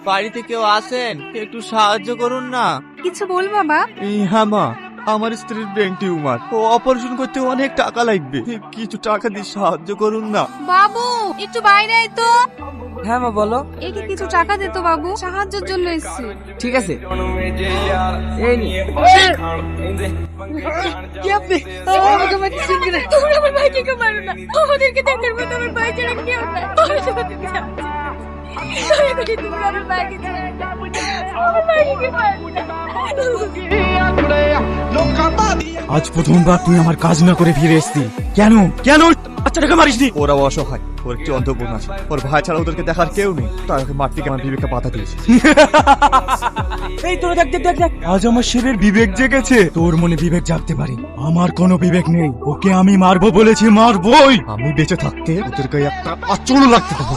বাড়িতে কেউ আছেন? একটু সাহায্য করুন না। কিছু বল বাবা। হ্যাঁ মা, আমার স্ত্রীর ব্রেন টিউমার, ও অপারেশন করতে অনেক টাকা লাগবে, কিছু টাকা দিয়ে সাহায্য করুন না। বাবু একটু বাইরে আয় তো। হ্যাঁ মা বলো। একে কিছু টাকা দে তো বাবু, সাহায্যের জন্য এসেছি। ঠিক আছে, এই নি। কি আপনি আমাকে মারছেন কেন? তোমরা আমার ভাইকে কেউ মারো না, আমাদেরকে দেখার মতো আমার ভাই ছাড়া কেউ নাই। আমি তোমাদের চাচ্ছি, দয়া করে তোমরা আমার ভাইকে ছেড়ে দাও। আমার ভাইকে কেউ মারো না। আজ প্রথমবার তুই আমার কাজ না করে ফিরে এসেছিস। কেন কেন বাচ্চাটাকে মারিসনি? ওরা অসহায়, ওর একটি অন্তঃপুর আছে, ওর ভাই ছাড়া ওদেরকে দেখার কেউ নেই, তাই ওকে মারতে গিয়ে আমার বিবেকটা বাধা দিয়েছে। এই তোরা দেখ দেখ দেখ দেখ, আজ আমার শেরের বিবেক জেগেছে। তোর মনে বিবেক জাগতে পারে, আমার কোনো বিবেক নেই। ওকে আমি মারবো বলেছি, মারবোই। আমি বেঁচে থাকতে ওদের গায়ে একটা আঁচড়ও লাগতে দেবো।